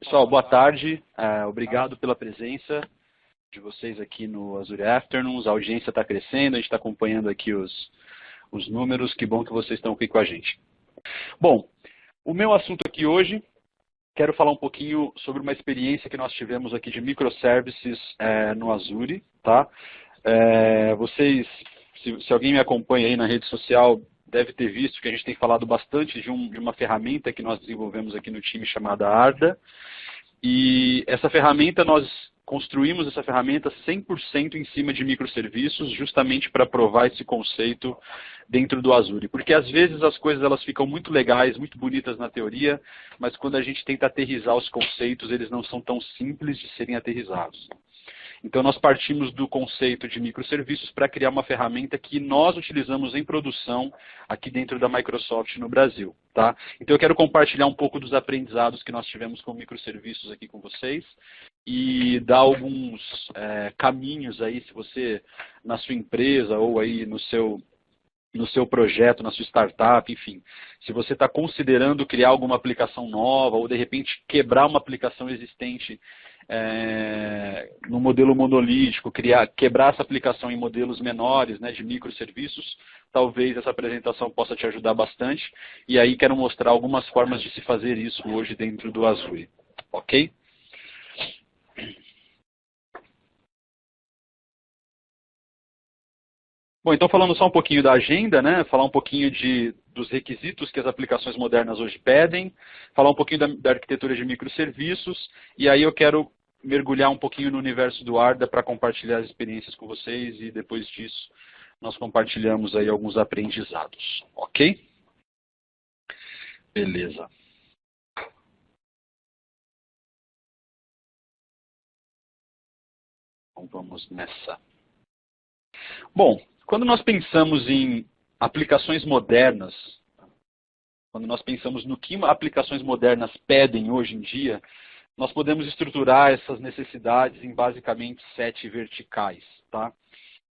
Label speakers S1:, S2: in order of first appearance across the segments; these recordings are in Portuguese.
S1: Pessoal, boa tarde. Obrigado pela presença de vocês aqui no Azure Afternoons. A audiência está crescendo, a gente está acompanhando aqui os números. Que bom que vocês estão aqui com a gente. Bom, o meu assunto aqui hoje, quero falar um pouquinho sobre uma experiência que nós tivemos aqui de microservices no Azure. Tá? Vocês, se alguém me acompanha aí na rede social, deve ter visto que a gente tem falado bastante de uma ferramenta que nós desenvolvemos aqui no time chamada Arda. E essa ferramenta, nós construímos essa ferramenta 100% em cima de microserviços, justamente para provar esse conceito dentro do Azure. Porque às vezes as coisas elas ficam muito legais, muito bonitas na teoria, mas quando a gente tenta aterrissar os conceitos, eles não são tão simples de serem aterrissados. Então, nós partimos do conceito de microserviços para criar uma ferramenta que nós utilizamos em produção aqui dentro da Microsoft no Brasil. Tá? Então, eu quero compartilhar um pouco dos aprendizados que nós tivemos com microserviços aqui com vocês e dar alguns caminhos aí, se você, na sua empresa ou aí no seu projeto, na sua startup, enfim, se você está considerando criar alguma aplicação nova ou, de repente, quebrar uma aplicação existente no modelo monolítico, quebrar essa aplicação em modelos menores, né, de microserviços, talvez essa apresentação possa te ajudar bastante. E aí quero mostrar algumas formas de se fazer isso hoje dentro do Azure. Ok? Bom, então falando só um pouquinho da agenda, né, falar um pouquinho dos requisitos que as aplicações modernas hoje pedem, falar um pouquinho da arquitetura de microserviços, e aí eu quero mergulhar um pouquinho no universo do Arda para compartilhar as experiências com vocês e depois disso nós compartilhamos aí alguns aprendizados, ok? Beleza. Então vamos nessa. Bom, quando nós pensamos em aplicações modernas, quando nós pensamos no que aplicações modernas pedem hoje em dia, nós podemos estruturar essas necessidades em basicamente 7 verticais. Tá?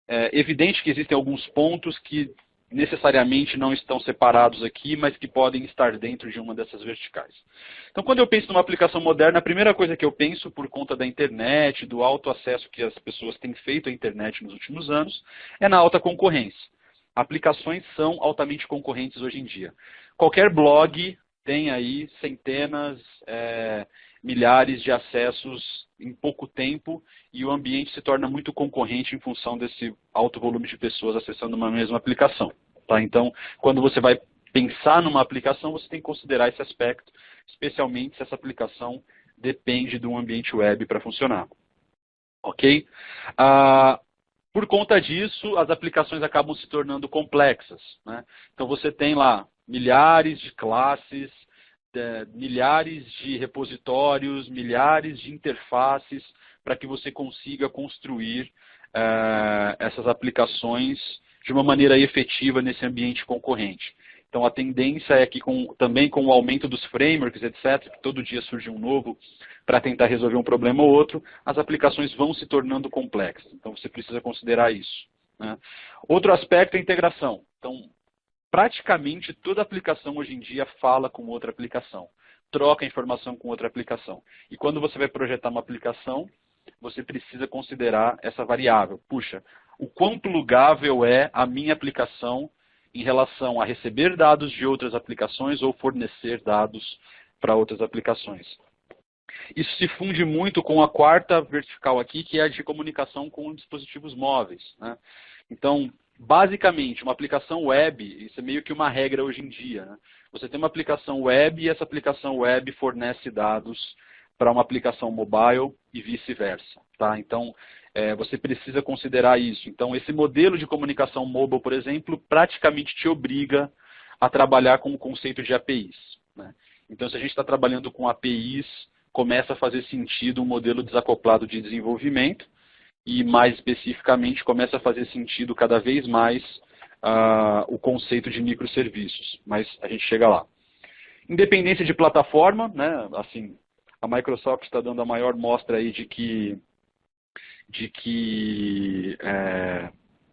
S1: É evidente que existem alguns pontos que necessariamente não estão separados aqui, mas que podem estar dentro de uma dessas verticais. Então, quando eu penso numa aplicação moderna, a primeira coisa que eu penso, por conta da internet, do alto acesso que as pessoas têm feito à internet nos últimos anos, é na alta concorrência. Aplicações são altamente concorrentes hoje em dia. Qualquer blog tem aí centenas, milhares de acessos em pouco tempo e o ambiente se torna muito concorrente em função desse alto volume de pessoas acessando uma mesma aplicação. Tá? Então, quando você vai pensar numa aplicação, você tem que considerar esse aspecto, especialmente se essa aplicação depende de um ambiente web para funcionar. Ok? Por conta disso, as aplicações acabam se tornando complexas. Né? Então, você tem lá milhares de classes, milhares de repositórios, milhares de interfaces para que você consiga construir essas aplicações de uma maneira efetiva nesse ambiente concorrente. Então, a tendência é que também com o aumento dos frameworks, etc., que todo dia surge um novo para tentar resolver um problema ou outro, as aplicações vão se tornando complexas. Então, você precisa considerar isso. Né? Outro aspecto é a integração. Então, praticamente toda aplicação hoje em dia fala com outra aplicação, troca informação com outra aplicação. E quando você vai projetar uma aplicação, você precisa considerar essa variável. Puxa, o quão plugável é a minha aplicação em relação a receber dados de outras aplicações ou fornecer dados para outras aplicações. Isso se funde muito com a quarta vertical aqui, que é a de comunicação com dispositivos móveis. Né? Então, basicamente, uma aplicação web, isso é meio que uma regra hoje em dia. Né? Você tem uma aplicação web e essa aplicação web fornece dados para uma aplicação mobile e vice-versa. Tá? Então, você precisa considerar isso. Então, esse modelo de comunicação mobile, por exemplo, praticamente te obriga a trabalhar com o conceito de APIs. Né? Então, se a gente está trabalhando com APIs, começa a fazer sentido um modelo desacoplado de desenvolvimento e, mais especificamente, começa a fazer sentido cada vez mais o conceito de microserviços. Mas a gente chega lá. Independência de plataforma, né? Assim, a Microsoft está dando a maior mostra aí de que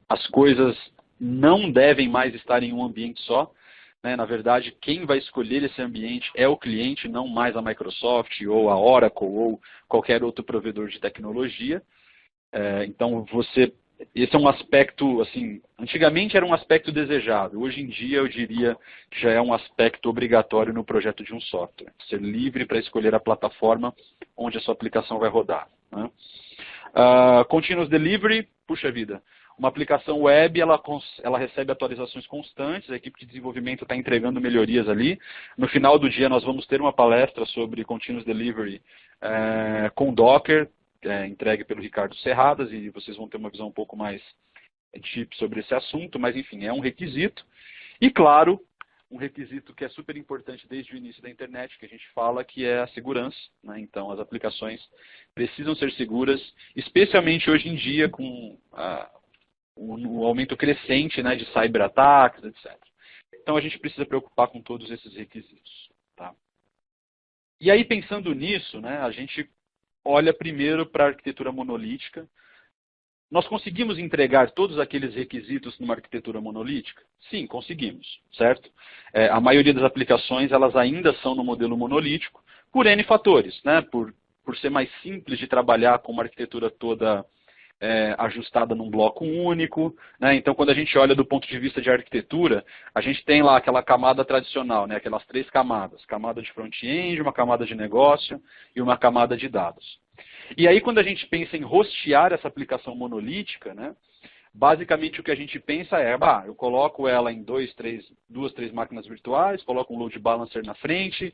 S1: as coisas não devem mais estar em um ambiente só. né? Na verdade, quem vai escolher esse ambiente é o cliente, não mais a Microsoft ou a Oracle ou qualquer outro provedor de tecnologia. Então, esse é um aspecto, assim, antigamente era um aspecto desejável. Hoje em dia, eu diria que já é um aspecto obrigatório no projeto de um software. Ser livre para escolher a plataforma onde a sua aplicação vai rodar, né? Continuous Delivery, puxa vida. Uma aplicação web, ela recebe atualizações constantes, a equipe de desenvolvimento está entregando melhorias ali. No final do dia, nós vamos ter uma palestra sobre Continuous Delivery com Docker, entregue pelo Ricardo Serradas, e vocês vão ter uma visão um pouco mais deep sobre esse assunto, mas enfim, é um requisito. E claro, um requisito que é super importante desde o início da internet, que a gente fala, que é a segurança, né? Então, as aplicações precisam ser seguras, especialmente hoje em dia com o aumento crescente, né, de cyberataques, etc. Então, a gente precisa preocupar com todos esses requisitos. Tá? E aí, pensando nisso, né, a gente olha primeiro para a arquitetura monolítica. Nós conseguimos entregar todos aqueles requisitos numa arquitetura monolítica? Sim, conseguimos, certo? A maioria das aplicações, elas ainda são no modelo monolítico, por N fatores, né? Por ser mais simples de trabalhar com uma arquitetura toda ajustada num bloco único, né? Então, quando a gente olha do ponto de vista de arquitetura, a gente tem lá aquela camada tradicional, né? Aquelas 3 camadas, camada de front-end, uma camada de negócio e uma camada de dados. E aí, quando a gente pensa em hostear essa aplicação monolítica, né, basicamente o que a gente pensa é, eu coloco ela em 2, 3 máquinas virtuais, coloco um load balancer na frente,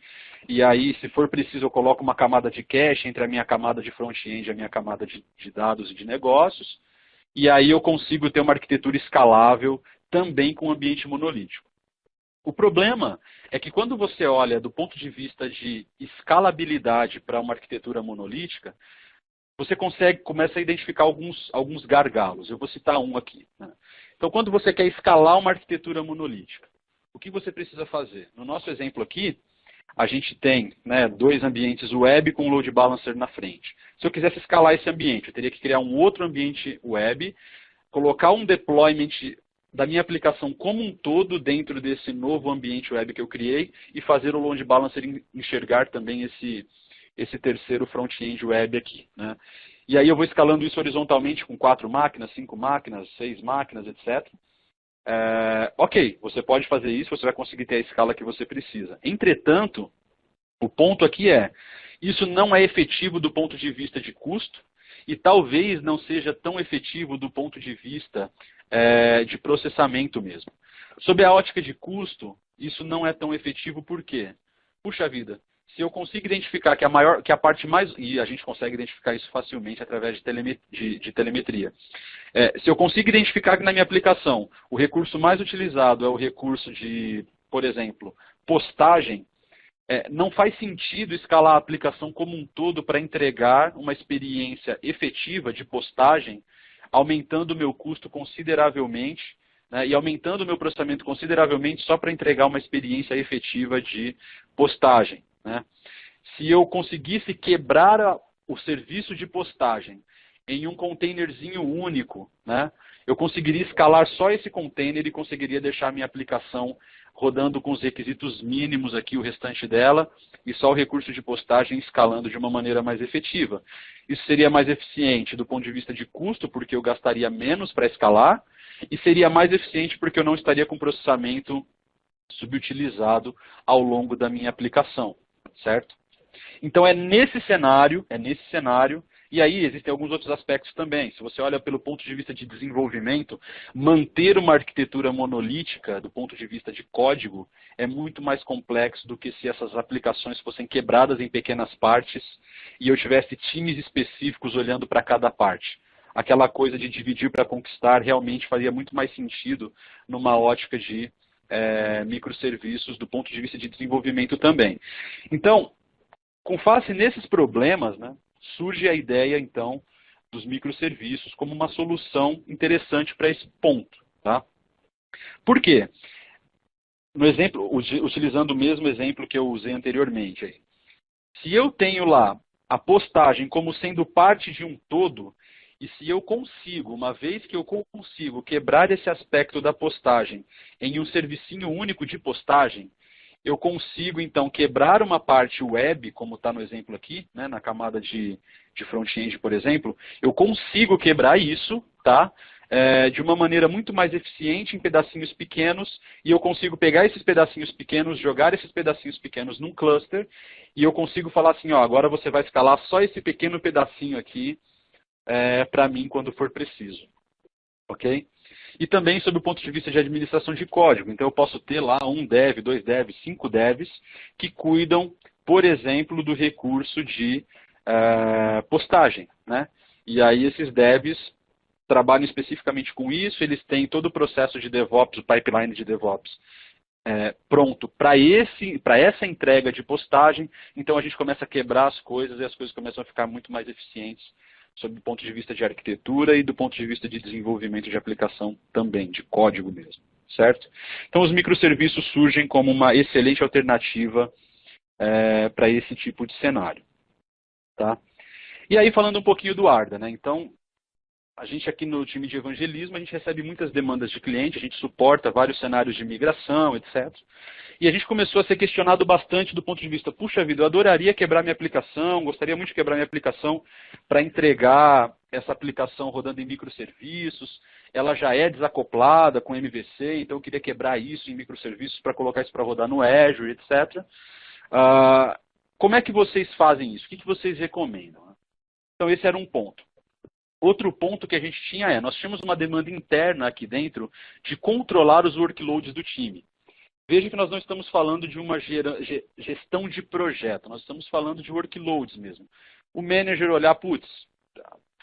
S1: e aí, se for preciso, eu coloco uma camada de cache entre a minha camada de front-end e a minha camada de dados e de negócios, e aí eu consigo ter uma arquitetura escalável também com ambiente monolítico. O problema é que quando você olha do ponto de vista de escalabilidade para uma arquitetura monolítica, você começa a identificar alguns gargalos. Eu vou citar um aqui, né? Então, quando você quer escalar uma arquitetura monolítica, o que você precisa fazer? No nosso exemplo aqui, a gente tem, né, 2 ambientes web com load balancer na frente. Se eu quisesse escalar esse ambiente, eu teria que criar um outro ambiente web, colocar um deployment da minha aplicação como um todo dentro desse novo ambiente web que eu criei e fazer o load balancer enxergar também esse terceiro front-end web aqui, né? E aí eu vou escalando isso horizontalmente com 4 máquinas, 5 máquinas, 6 máquinas, etc. Ok, você pode fazer isso, você vai conseguir ter a escala que você precisa. Entretanto, o ponto aqui isso não é efetivo do ponto de vista de custo e talvez não seja tão efetivo do ponto de vista de processamento mesmo. Sob a ótica de custo, isso não é tão efetivo por quê? Puxa vida, se eu consigo identificar que a parte mais... E a gente consegue identificar isso facilmente através de telemetria. Se eu consigo identificar que na minha aplicação o recurso mais utilizado é o recurso de, por exemplo, postagem, não faz sentido escalar a aplicação como um todo para entregar uma experiência efetiva de postagem, aumentando o meu custo consideravelmente, né, e aumentando o meu processamento consideravelmente só para entregar uma experiência efetiva de postagem, né? Se eu conseguisse quebrar o serviço de postagem em um containerzinho único, né, eu conseguiria escalar só esse container e conseguiria deixar a minha aplicação rodando com os requisitos mínimos aqui, o restante dela, e só o recurso de postagem escalando de uma maneira mais efetiva. Isso seria mais eficiente do ponto de vista de custo, porque eu gastaria menos para escalar, e seria mais eficiente porque eu não estaria com processamento subutilizado ao longo da minha aplicação, certo? Então é nesse cenário, e aí existem alguns outros aspectos também. Se você olha pelo ponto de vista de desenvolvimento, manter uma arquitetura monolítica do ponto de vista de código é muito mais complexo do que se essas aplicações fossem quebradas em pequenas partes e eu tivesse times específicos olhando para cada parte. Aquela coisa de dividir para conquistar realmente faria muito mais sentido numa ótica de microserviços do ponto de vista de desenvolvimento também. Então, com face nesses problemas, né, surge a ideia, então, dos microserviços como uma solução interessante para esse ponto. Tá? Por quê? No exemplo, utilizando o mesmo exemplo que eu usei anteriormente. Aí. Se eu tenho lá a postagem como sendo parte de um todo, E se eu consigo, uma vez que eu consigo quebrar esse aspecto da postagem em um servicinho único de postagem, eu consigo, então, quebrar uma parte web, como está no exemplo aqui, né, na camada de front-end, por exemplo, eu consigo quebrar isso, tá? De uma maneira muito mais eficiente em pedacinhos pequenos, e eu consigo pegar esses pedacinhos pequenos, jogar esses pedacinhos pequenos num cluster, e eu consigo falar assim, ó, agora você vai escalar só esse pequeno pedacinho aqui para mim quando for preciso. Ok? E também sob o ponto de vista de administração de código. Então eu posso ter lá um dev, 2 devs, 5 devs que cuidam, por exemplo, do recurso de postagem, né? E aí esses devs trabalham especificamente com isso, eles têm todo o processo de DevOps, o pipeline de DevOps pronto para essa entrega de postagem, então a gente começa a quebrar as coisas e as coisas começam a ficar muito mais eficientes sob o ponto de vista de arquitetura e do ponto de vista de desenvolvimento de aplicação também, de código mesmo, certo? Então os microserviços surgem como uma excelente alternativa para esse tipo de cenário, tá? E aí falando um pouquinho do Arda, né? Então, a gente aqui no time de evangelismo, a gente recebe muitas demandas de cliente, a gente suporta vários cenários de migração, etc. E a gente começou a ser questionado bastante do ponto de vista, puxa vida, eu adoraria quebrar minha aplicação, gostaria muito de quebrar minha aplicação para entregar essa aplicação rodando em microserviços, ela já é desacoplada com MVC, então eu queria quebrar isso em microserviços para colocar isso para rodar no Azure, etc. Como é que vocês fazem isso? O que vocês recomendam? Então esse era um ponto. Outro ponto que a gente tinha nós tínhamos uma demanda interna aqui dentro de controlar os workloads do time. Veja que nós não estamos falando de uma gestão de projeto, nós estamos falando de workloads mesmo. O manager olhar, putz,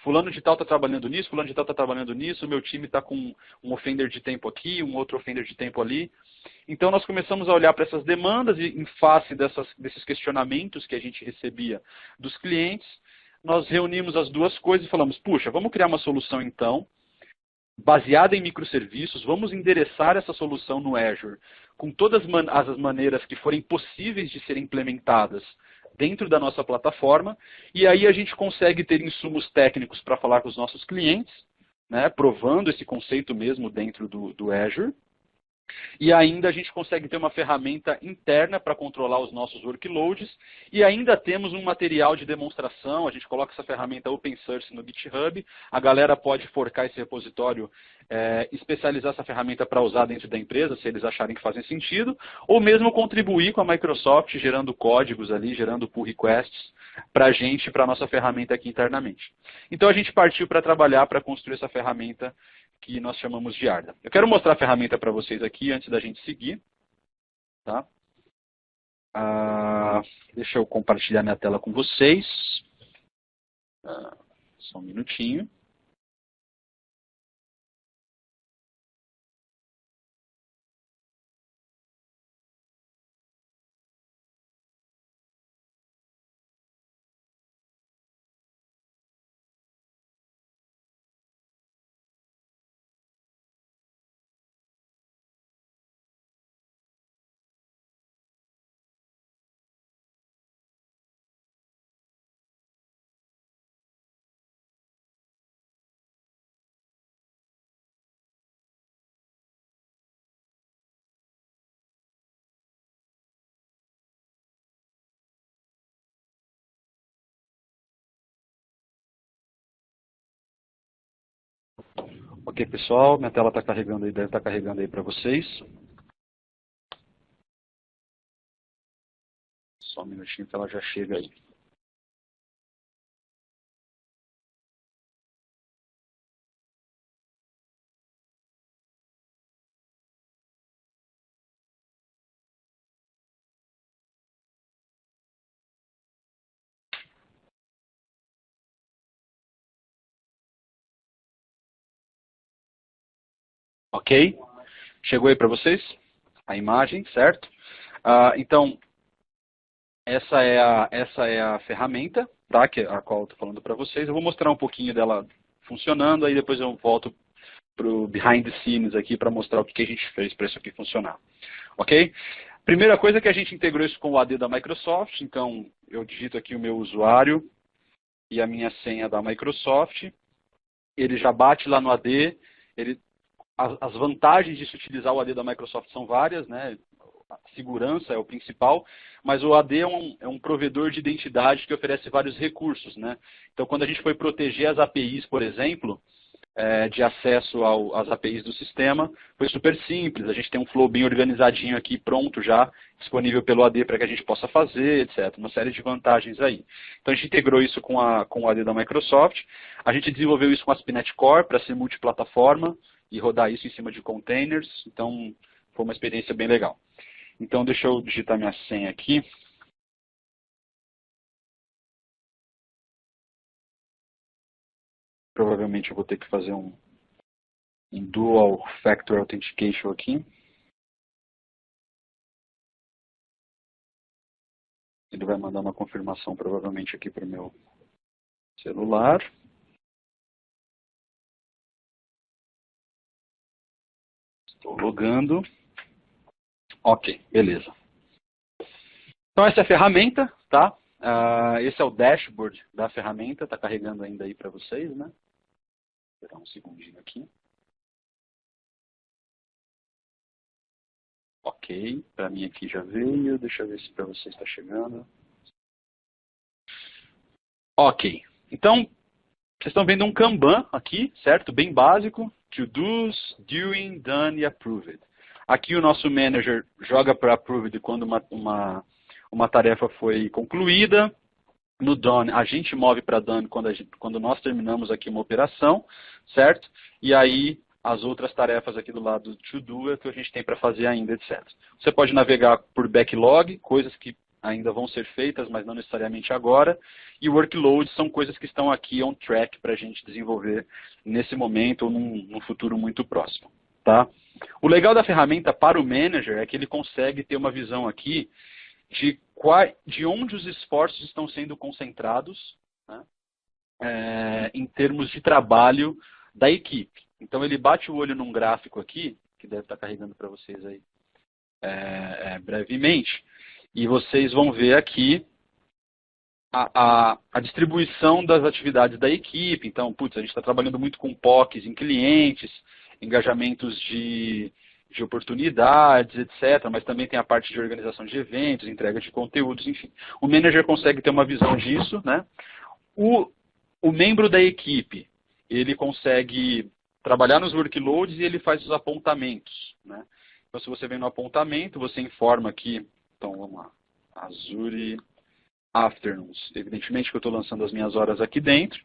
S1: fulano de tal está trabalhando nisso, fulano de tal está trabalhando nisso, o meu time está com um offender de tempo aqui, um outro offender de tempo ali. Então nós começamos a olhar para essas demandas e em face desses questionamentos que a gente recebia dos clientes, nós reunimos as duas coisas e falamos, puxa, vamos criar uma solução então, baseada em microserviços, vamos endereçar essa solução no Azure com todas as maneiras que forem possíveis de serem implementadas dentro da nossa plataforma, e aí a gente consegue ter insumos técnicos para falar com os nossos clientes, né, provando esse conceito mesmo dentro do Azure. E ainda a gente consegue ter uma ferramenta interna para controlar os nossos workloads e ainda temos um material de demonstração, a gente coloca essa ferramenta open source no GitHub, a galera pode forcar esse repositório, especializar essa ferramenta para usar dentro da empresa, se eles acharem que fazem sentido, ou mesmo contribuir com a Microsoft, gerando códigos ali, gerando pull requests para a gente, para a nossa ferramenta aqui internamente. Então a gente partiu para trabalhar, para construir essa ferramenta que nós chamamos de Arda. Eu quero mostrar a ferramenta para vocês aqui antes da gente seguir. Tá? Deixa eu compartilhar minha tela com vocês. Só um minutinho. Ok, pessoal, minha tela está carregando aí, deve estar carregando aí para vocês. Só um minutinho que ela já chega aí. Ok? Chegou aí para vocês? A imagem, certo? Então, essa é a ferramenta, tá? A qual eu estou falando para vocês. Eu vou mostrar um pouquinho dela funcionando, aí depois eu volto para o behind the scenes aqui para mostrar o que a gente fez para isso aqui funcionar. Ok? Primeira coisa é que a gente integrou isso com o AD da Microsoft, então eu digito aqui o meu usuário e a minha senha da Microsoft. ele já bate lá no AD. As vantagens de se utilizar o AD da Microsoft são várias, né? A segurança é o principal, mas o AD é um provedor de identidade que oferece vários recursos, né? Então, quando a gente foi proteger as APIs, por exemplo, de acesso às APIs do sistema, foi super simples. A gente tem um flow bem organizadinho aqui, pronto já, disponível pelo AD para que a gente possa fazer, etc. Uma série de vantagens aí. Então a gente integrou isso com o AD da Microsoft. A gente desenvolveu isso com a Spinnet Core para ser multiplataforma e rodar isso em cima de containers. Então foi uma experiência bem legal. Então deixa eu digitar minha senha aqui. Provavelmente eu vou ter que fazer um Dual Factor Authentication aqui. Ele vai mandar uma confirmação provavelmente aqui para o meu celular. Estou logando. Ok, beleza. Então essa é a ferramenta, tá? Esse é o dashboard da ferramenta, está carregando ainda aí para vocês, né? Vou esperar um segundinho aqui. Ok, para mim aqui já veio, deixa eu ver se para vocês está chegando. Ok, então vocês estão vendo um Kanban aqui, certo? Bem básico, to do's, doing, done e approved. Aqui o nosso manager joga para approved quando uma tarefa foi concluída. No done, a gente move para done quando nós terminamos aqui uma operação, certo? E aí as outras tarefas aqui do lado do to-do é que a gente tem para fazer ainda, etc. Você pode navegar por backlog, coisas que ainda vão ser feitas, mas não necessariamente agora. E workloads são coisas que estão aqui on track para a gente desenvolver nesse momento ou num futuro muito próximo. Tá? O legal da ferramenta para o manager é que ele consegue ter uma visão aqui de onde os esforços estão sendo concentrados, né, em termos de trabalho da equipe. Então ele bate o olho num gráfico aqui, que deve estar carregando para vocês aí brevemente, e vocês vão ver aqui a distribuição das atividades da equipe. Então, putz, a gente está trabalhando muito com POCs em clientes, engajamentos de oportunidades, etc. Mas também tem a parte de organização de eventos, entrega de conteúdos, enfim. O manager consegue ter uma visão disso, né? O membro da equipe, ele consegue trabalhar nos workloads e ele faz os apontamentos, né? Então, se você vem no apontamento, você informa aqui, então vamos lá, Azure Afternoons. Evidentemente que eu estou lançando as minhas horas aqui dentro.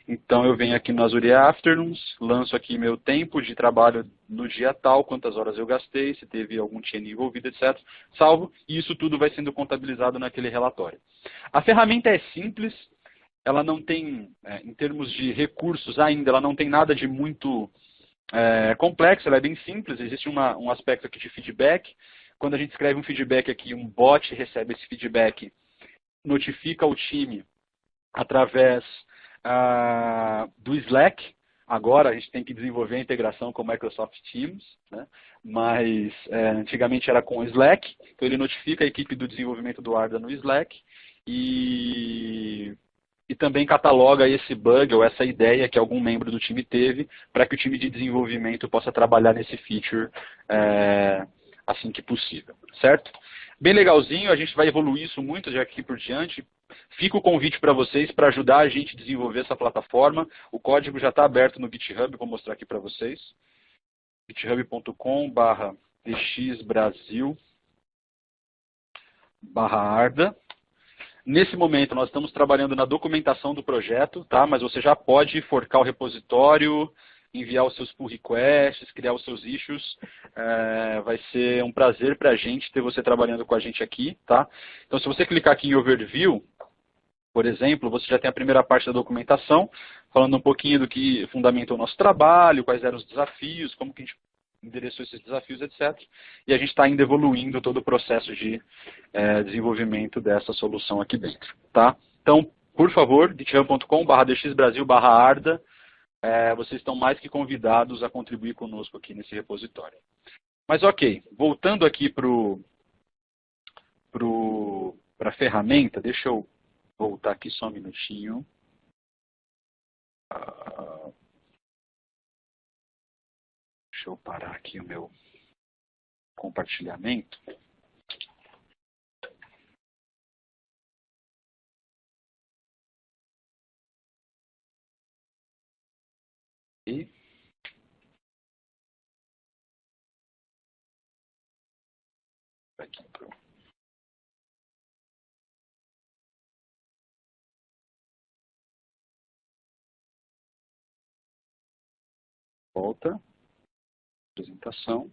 S1: Então eu venho aqui no Azure Afternoons, lanço aqui meu tempo de trabalho no dia tal, quantas horas eu gastei, se teve algum chain envolvido, etc. Salvo, e isso tudo vai sendo contabilizado naquele relatório. A ferramenta é simples, ela não tem, em termos de recursos ainda, ela não tem nada de muito complexo, ela é bem simples, existe um aspecto aqui de feedback. Quando a gente escreve um feedback aqui, um bot recebe esse feedback, notifica o time através do Slack. Agora a gente tem que desenvolver a integração com o Microsoft Teams, né? Mas antigamente era com o Slack. Então ele notifica a equipe do desenvolvimento do Arda no Slack e também cataloga esse bug ou essa ideia que algum membro do time teve para que o time de desenvolvimento possa trabalhar nesse feature assim que possível, certo? Bem legalzinho, a gente vai evoluir isso muito já aqui por diante. Fica o convite para vocês para ajudar a gente a desenvolver essa plataforma. O código já está aberto no GitHub, vou mostrar aqui para vocês. github.com/dxbrasil/arda. Nesse momento, nós estamos trabalhando na documentação do projeto, tá? Mas você já pode forcar o repositório, enviar os seus pull requests, criar os seus issues. Vai ser um prazer para a gente ter você trabalhando com a gente aqui, tá? Então, se você clicar aqui em Overview, por exemplo, você já tem a primeira parte da documentação, falando um pouquinho do que fundamenta o nosso trabalho, quais eram os desafios, como que a gente endereçou esses desafios, etc. E a gente está ainda evoluindo todo o processo de desenvolvimento dessa solução aqui dentro. Tá? Então, por favor, github.com/dxbrasil/arda, vocês estão mais que convidados a contribuir conosco aqui nesse repositório. Mas ok, voltando aqui para a ferramenta, deixa eu voltar aqui só um minutinho. Deixa eu parar aqui o meu compartilhamento. E aqui pro volta, apresentação.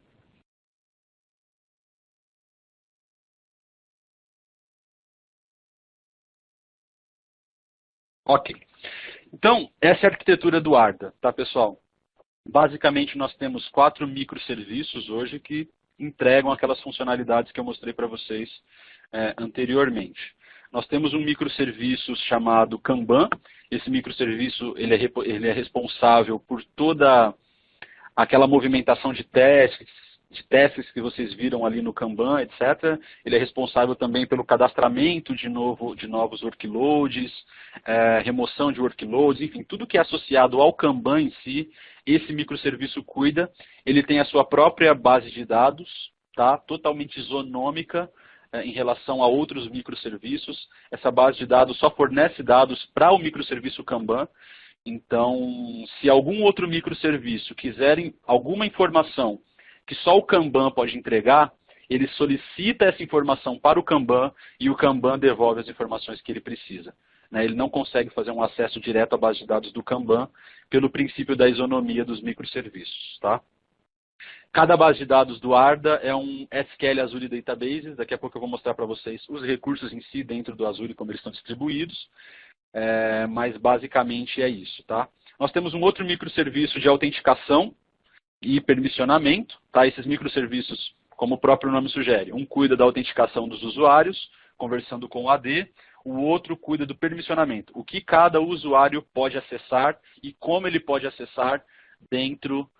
S1: Ok. Então, essa é a arquitetura do Arda, tá, pessoal? Basicamente, nós temos 4 microserviços hoje que entregam aquelas funcionalidades que eu mostrei para vocês anteriormente. Nós temos um microserviço chamado Kanban. Esse microserviço ele é responsável por toda aquela movimentação de testes que vocês viram ali no Kanban, etc. Ele é responsável também pelo cadastramento de novos workloads, remoção de workloads, enfim, tudo que é associado ao Kanban em si, esse microserviço cuida. Ele tem a sua própria base de dados, tá? Totalmente isonômica em relação a outros microserviços. Essa base de dados só fornece dados para o microserviço Kanban. Então, se algum outro microserviço quiser alguma informação que só o Kanban pode entregar, ele solicita essa informação para o Kanban e o Kanban devolve as informações que ele precisa. Ele não consegue fazer um acesso direto à base de dados do Kanban pelo princípio da isonomia dos microserviços. Tá? Cada base de dados do Arda é um SQL Azure Databases. Daqui a pouco eu vou mostrar para vocês os recursos em si dentro do Azure, como eles estão distribuídos. Mas basicamente é isso. Tá? Nós temos um outro microserviço de autenticação e permissionamento. Tá? Esses microserviços, como o próprio nome sugere, um cuida da autenticação dos usuários, conversando com o AD, o outro cuida do permissionamento, o que cada usuário pode acessar e como ele pode acessar dentro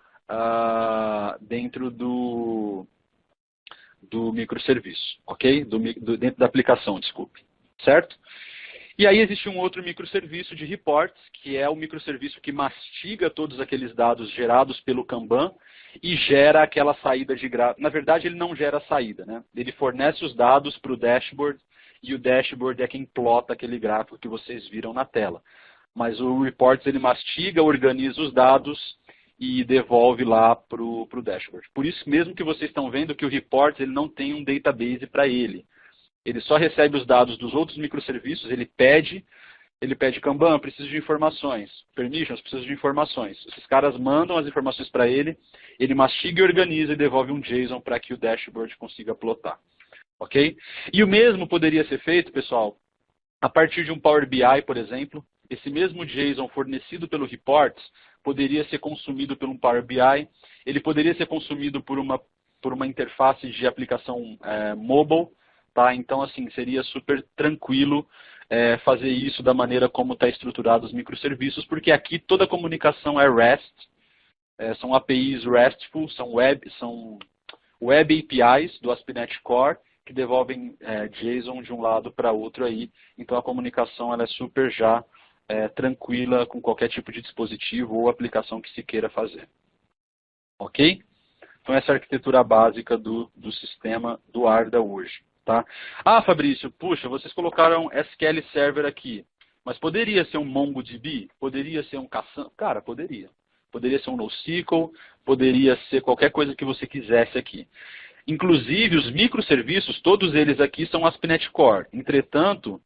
S1: do microserviço, ok? Dentro da aplicação, desculpe. Certo? E aí existe um outro microserviço de reports, que é o microserviço que mastiga todos aqueles dados gerados pelo Kanban e gera aquela saída de gráfico. Na verdade, ele não gera saída, né? Ele fornece os dados para o dashboard e o dashboard é quem plota aquele gráfico que vocês viram na tela. Mas o reports ele mastiga, organiza os dados e devolve lá para o dashboard. Por isso mesmo que vocês estão vendo que o reports ele não tem um database para ele. Ele só recebe os dados dos outros microserviços, ele pede Kanban, preciso de informações, permissions, preciso de informações. Esses caras mandam as informações para ele, ele mastiga e organiza e devolve um JSON para que o dashboard consiga plotar. Ok? E o mesmo poderia ser feito, pessoal, a partir de um Power BI, por exemplo. Esse mesmo JSON fornecido pelo Reports poderia ser consumido por um Power BI, ele poderia ser consumido por uma interface de aplicação mobile. Tá? Então, assim, seria super tranquilo fazer isso da maneira como está estruturado os microserviços, porque aqui toda a comunicação é REST, são APIs RESTful, são web APIs do ASP.NET Core, que devolvem JSON de um lado para outro aí. Então, a comunicação ela é super já tranquila com qualquer tipo de dispositivo ou aplicação que se queira fazer. Ok? Então, essa é a arquitetura básica do sistema do Arda hoje. Tá? Ah, Fabrício, puxa, vocês colocaram SQL Server aqui, mas poderia ser um MongoDB? Poderia ser um Cassandra? Cara, poderia. Poderia ser um NoSQL, poderia ser qualquer coisa que você quisesse aqui. Inclusive, os microserviços, todos eles aqui são ASP.NET Core. Entretanto,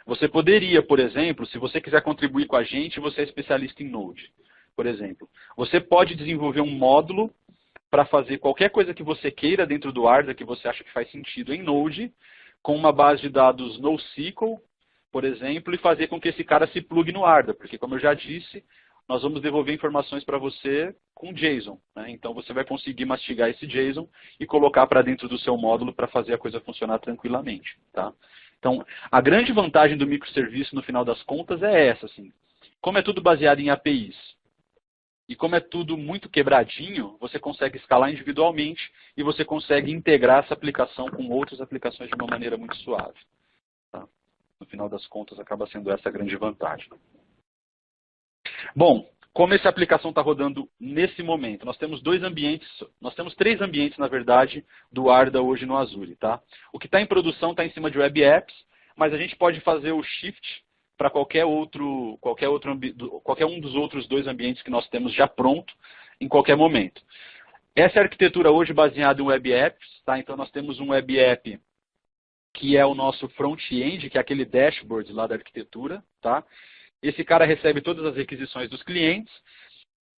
S1: você poderia, por exemplo, se você quiser contribuir com a gente, você é especialista em Node, por exemplo. Você pode desenvolver um módulo para fazer qualquer coisa que você queira dentro do Arda, que você acha que faz sentido em Node, com uma base de dados NoSQL, por exemplo, e fazer com que esse cara se plugue no Arda, porque, como eu já disse, nós vamos devolver informações para você com JSON. Né? Então, você vai conseguir mastigar esse JSON e colocar para dentro do seu módulo para fazer a coisa funcionar tranquilamente. Tá? Então, a grande vantagem do microserviço, no final das contas, é essa. Assim. Como é tudo baseado em APIs, e como é tudo muito quebradinho, você consegue escalar individualmente e você consegue integrar essa aplicação com outras aplicações de uma maneira muito suave. Tá? No final das contas, acaba sendo essa a grande vantagem. Bom, como essa aplicação está rodando nesse momento. Nós temos três ambientes, na verdade, do Arda hoje no Azure. Tá? O que está em produção está em cima de Web Apps, mas a gente pode fazer o shift para qualquer um dos outros dois ambientes que nós temos já pronto em qualquer momento. Essa é a arquitetura hoje baseada em Web Apps. Tá? Então nós temos um Web App que é o nosso front-end, que é aquele dashboard lá da arquitetura. Tá? Esse cara recebe todas as requisições dos clientes,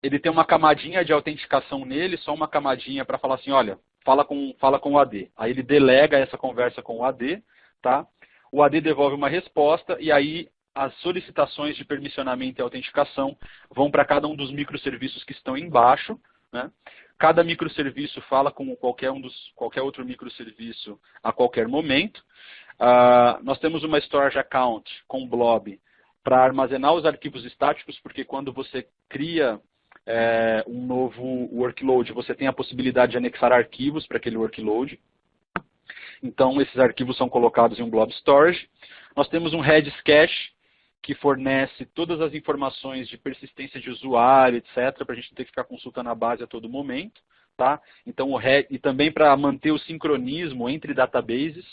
S1: ele tem uma camadinha de autenticação nele, só uma camadinha para falar assim, olha, fala com o AD. Aí ele delega essa conversa com o AD, tá? O AD devolve uma resposta e aí as solicitações de permissionamento e autenticação vão para cada um dos microserviços que estão embaixo, né? Cada microserviço fala com qualquer outro microserviço a qualquer momento. Nós temos uma storage account com blob para armazenar os arquivos estáticos, porque quando você cria um novo workload, você tem a possibilidade de anexar arquivos para aquele workload. Então, esses arquivos são colocados em um blob storage. Nós temos um Redis Cache, que fornece todas as informações de persistência de usuário, etc., para a gente não ter que ficar consultando a base a todo momento. Tá? Então, e também para manter o sincronismo entre databases.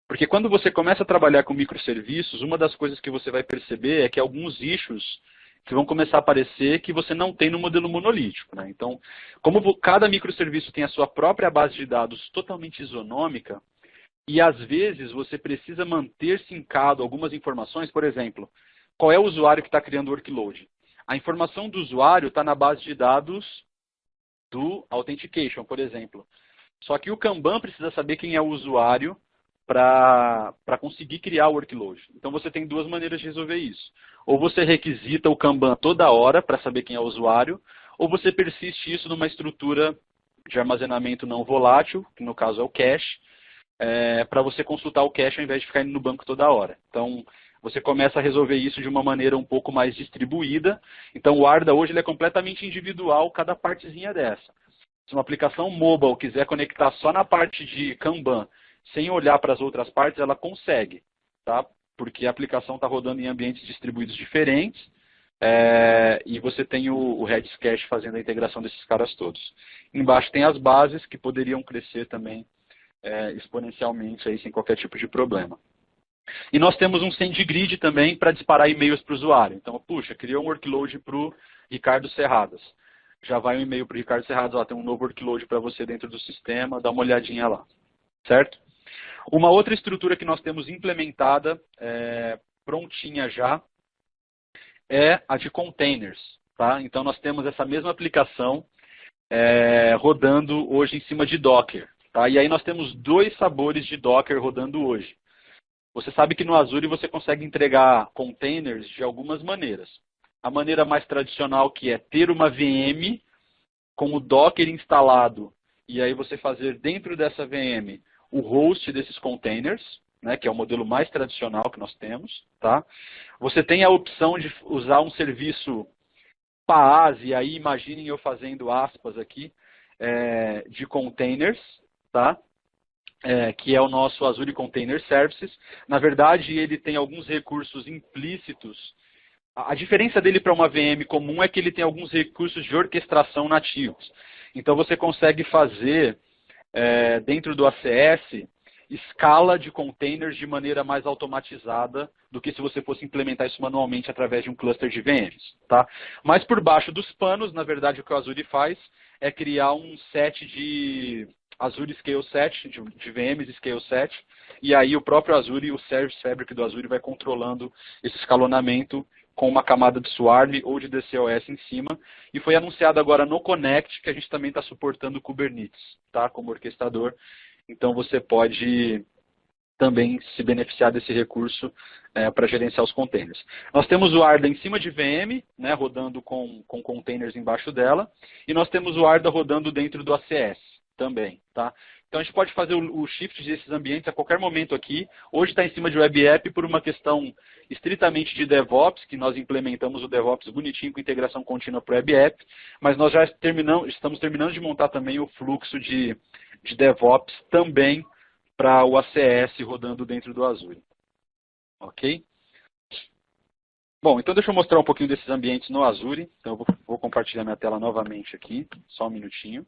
S1: Porque quando você começa a trabalhar com microserviços, uma das coisas que você vai perceber é que alguns issues que vão começar a aparecer que você não tem no modelo monolítico. Né? Então, como cada microserviço tem a sua própria base de dados totalmente isonômica, e às vezes você precisa manter sincado algumas informações, por exemplo, qual é o usuário que está criando o workload? A informação do usuário está na base de dados do Authentication, por exemplo. Só que o Kanban precisa saber quem é o usuário para conseguir criar o workload. Então você tem duas maneiras de resolver isso. Ou você requisita o Kanban toda hora para saber quem é o usuário, ou você persiste isso numa estrutura de armazenamento não volátil, que no caso é o cache, para você consultar o cache ao invés de ficar indo no banco toda hora. Então você começa a resolver isso de uma maneira um pouco mais distribuída. Então o Arda hoje ele é completamente individual, cada partezinha dessa. Se uma aplicação mobile quiser conectar só na parte de Kanban, sem olhar para as outras partes, ela consegue, tá? Porque a aplicação está rodando em ambientes distribuídos diferentes e você tem o Redis Cache fazendo a integração desses caras todos. Embaixo tem as bases que poderiam crescer também exponencialmente aí, sem qualquer tipo de problema. E nós temos um SendGrid também para disparar e-mails para o usuário. Então, puxa, criou um workload para o Ricardo Serradas. Já vai um e-mail para o Ricardo Serradas, ó, tem um novo workload para você dentro do sistema, dá uma olhadinha lá. Certo? Uma outra estrutura que nós temos implementada, prontinha já, é a de containers. Tá? Então nós temos essa mesma aplicação rodando hoje em cima de Docker. Tá? E aí nós temos dois sabores de Docker rodando hoje. Você sabe que no Azure você consegue entregar containers de algumas maneiras. A maneira mais tradicional, que é ter uma VM com o Docker instalado, e aí você fazer dentro dessa VM o host desses containers, né, que é o modelo mais tradicional que nós temos. Tá? Você tem a opção de usar um serviço PaaS, e aí imaginem eu fazendo aspas aqui, de containers, tá? Que é o nosso Azure Container Services. Na verdade, ele tem alguns recursos implícitos. A diferença dele para uma VM comum é que ele tem alguns recursos de orquestração nativos. Então você consegue fazer, dentro do ACS, escala de containers de maneira mais automatizada do que se você fosse implementar isso manualmente através de um cluster de VMs. Tá? Mas por baixo dos panos, na verdade, o que o Azure faz é criar um set de Azure Scale Set, de VMs Scale Set, e aí o próprio Azure e o Service Fabric do Azure vai controlando esse escalonamento com uma camada de Swarm ou de DCOS em cima. E foi anunciado agora no Connect que a gente também está suportando o Kubernetes, tá? Como orquestrador. Então você pode também se beneficiar desse recurso para gerenciar os containers. Nós temos o Arda em cima de VM, né, rodando com containers embaixo dela, e nós temos o Arda rodando dentro do ACS também. Tá? Então a gente pode fazer o shift desses ambientes a qualquer momento aqui. Hoje está em cima de Web App por uma questão estritamente de DevOps, que nós implementamos o DevOps bonitinho com integração contínua para o Web App, mas nós já estamos terminando de montar também o fluxo de DevOps também para o ACS rodando dentro do Azure. Ok? Bom, então deixa eu mostrar um pouquinho desses ambientes no Azure. Então eu vou compartilhar minha tela novamente aqui, só um minutinho.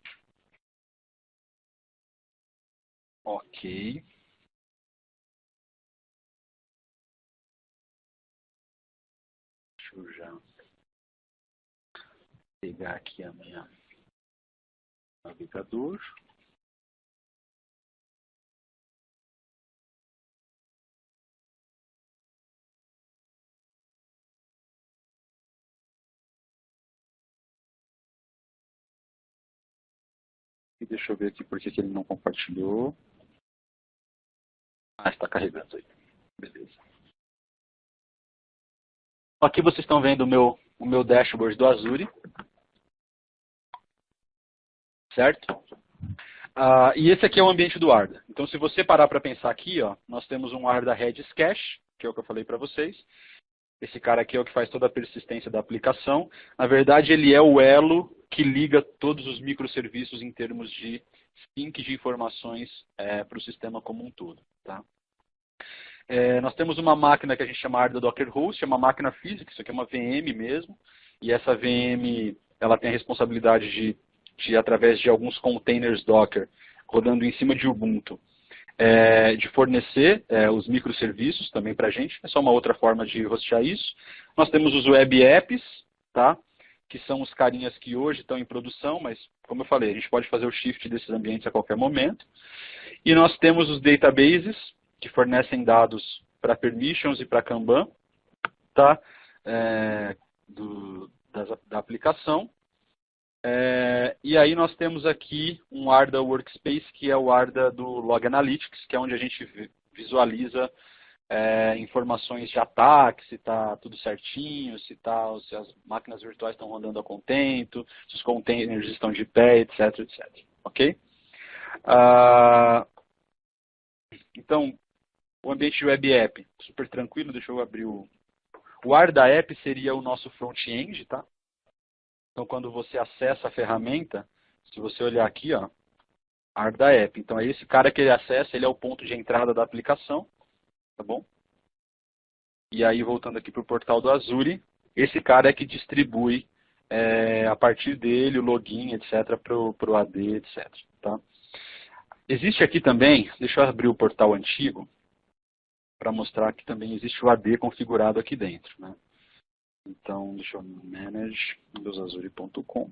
S1: Ok. Deixa eu já pegar aqui a minha navegador. E deixa eu ver aqui por que ele não compartilhou. Ah, está carregando aí. Beleza. Aqui vocês estão vendo o meu dashboard do Azure. Certo? E esse aqui é o ambiente do Arda. Então, se você parar para pensar aqui, ó, nós temos um Arda Redis Cache, que é o que eu falei para vocês. Esse cara aqui é o que faz toda a persistência da aplicação. Na verdade, ele é o elo que liga todos os microserviços em termos de sync de informações para o sistema como um todo. Tá? Nós temos uma máquina que a gente chama Arda Docker Host, é uma máquina física, isso aqui é uma VM mesmo. E essa VM ela tem a responsabilidade de através de alguns containers Docker rodando em cima de Ubuntu, de fornecer os microserviços também para a gente. É só uma outra forma de hostear isso. Nós temos os web apps, tá? Que são os carinhas que hoje estão em produção, mas, como eu falei, a gente pode fazer o shift desses ambientes a qualquer momento. E nós temos os databases, que fornecem dados para permissions e para Kanban, tá? Da aplicação. E aí nós temos aqui um Arda Workspace, que é o Arda do Log Analytics, que é onde a gente visualiza informações de ataque, se está tudo certinho, se as máquinas virtuais estão rodando a contento, se os containers estão de pé, etc, etc. Ok? Então, o ambiente de web app, super tranquilo, deixa eu abrir o Arda App seria o nosso front-end, tá? Então, quando você acessa a ferramenta, se você olhar aqui, ó, Arda App. Então, é esse cara que ele acessa, ele é o ponto de entrada da aplicação, tá bom? E aí, voltando aqui para o portal do Azure, esse cara é que distribui, a partir dele, o login, etc., para o AD, etc. Tá? Existe aqui também, deixa eu abrir o portal antigo, para mostrar que também existe o AD configurado aqui dentro, né? Então, deixa eu manage windowsazure.com.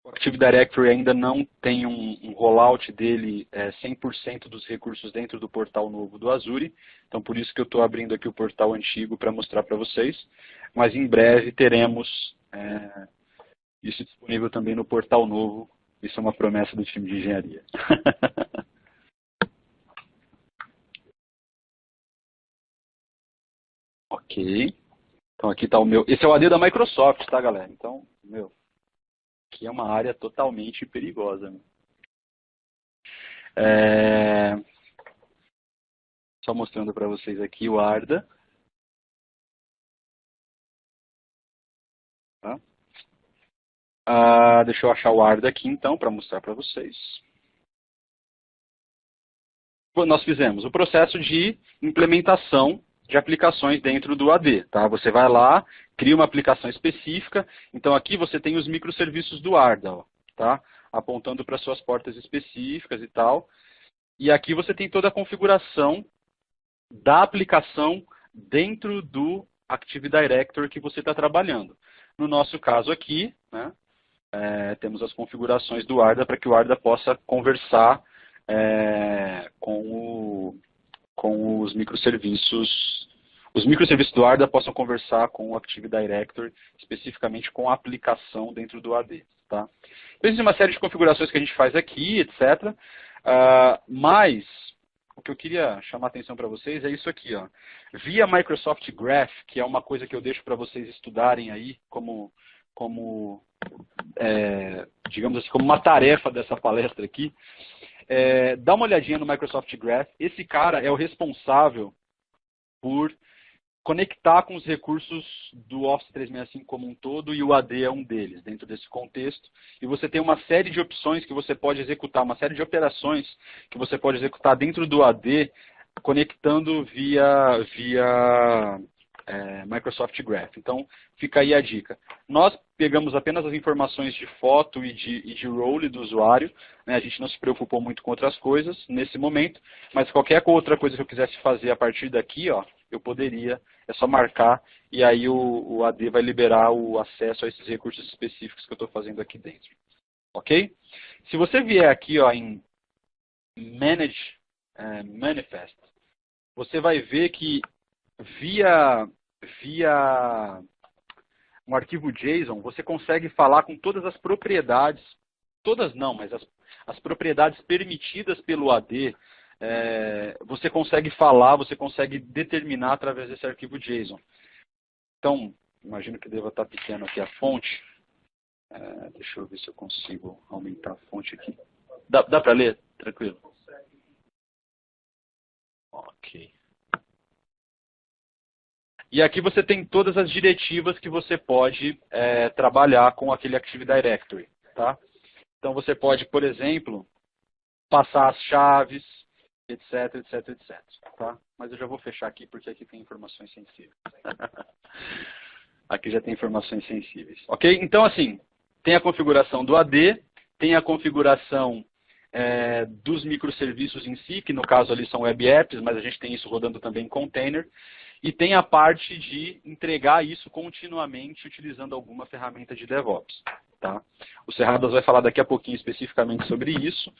S1: O Active Directory ainda não tem um rollout dele 100% dos recursos dentro do portal novo do Azure. Então, por isso que eu estou abrindo aqui o portal antigo para mostrar para vocês. Mas em breve teremos isso disponível também no portal novo. Isso é uma promessa do time de engenharia. Ok. Então aqui está o meu. Esse é o AD da Microsoft, tá, galera? Então, aqui é uma área totalmente perigosa. Só mostrando para vocês aqui o Arda. Tá? Deixa eu achar o Arda aqui, então, para mostrar para vocês. Nós fizemos o processo de implementação de aplicações dentro do AD. Tá? Você vai lá, cria uma aplicação específica. Então, aqui você tem os microserviços do Arda, ó, tá? Apontando para suas portas específicas e tal. E aqui você tem toda a configuração da aplicação dentro do Active Directory que você está trabalhando. No nosso caso aqui, né, temos as configurações do Arda para que o Arda possa conversar com os microserviços. Os microserviços do Arda possam conversar com o Active Directory, especificamente com a aplicação dentro do AD. Tá? Então, existe uma série de configurações que a gente faz aqui, etc. Mas o que eu queria chamar a atenção para vocês é isso aqui, ó. Via Microsoft Graph, que é uma coisa que eu deixo para vocês estudarem aí digamos assim, como uma tarefa dessa palestra aqui. Dá uma olhadinha no Microsoft Graph. Esse cara é o responsável por conectar com os recursos do Office 365 como um todo, e o AD é um deles, dentro desse contexto. E você tem uma série de opções que você pode executar, uma série de operações que você pode executar dentro do AD, conectando via Microsoft Graph. Então, fica aí a dica. Nós pegamos apenas as informações de foto e de role do usuário, né? A gente não se preocupou muito com outras coisas nesse momento, mas qualquer outra coisa que eu quisesse fazer a partir daqui, ó, eu poderia, é só marcar, e aí o AD vai liberar o acesso a esses recursos específicos que eu estou fazendo aqui dentro. Ok? Se você vier aqui, ó, em Manage Manifest, você vai ver que via um arquivo JSON, você consegue falar com todas as propriedades, todas não, mas as propriedades permitidas pelo AD, você consegue falar, você consegue determinar através desse arquivo JSON. Então, imagino que deva estar pequeno aqui a fonte. Deixa eu ver se eu consigo aumentar a fonte aqui. Dá para ler? Tranquilo? Ok. E aqui você tem todas as diretivas que você pode trabalhar com aquele Active Directory. Tá? Então você pode, por exemplo, passar as chaves, etc, etc, etc. Tá? Mas eu já vou fechar aqui porque aqui tem informações sensíveis. Aqui já tem informações sensíveis. Ok? Então, assim, tem a configuração do AD, tem a configuração dos microserviços em si, que no caso ali são web apps, mas a gente tem isso rodando também em container. E tem a parte de entregar isso continuamente utilizando alguma ferramenta de DevOps. Tá? O Serradas vai falar daqui a pouquinho especificamente sobre isso,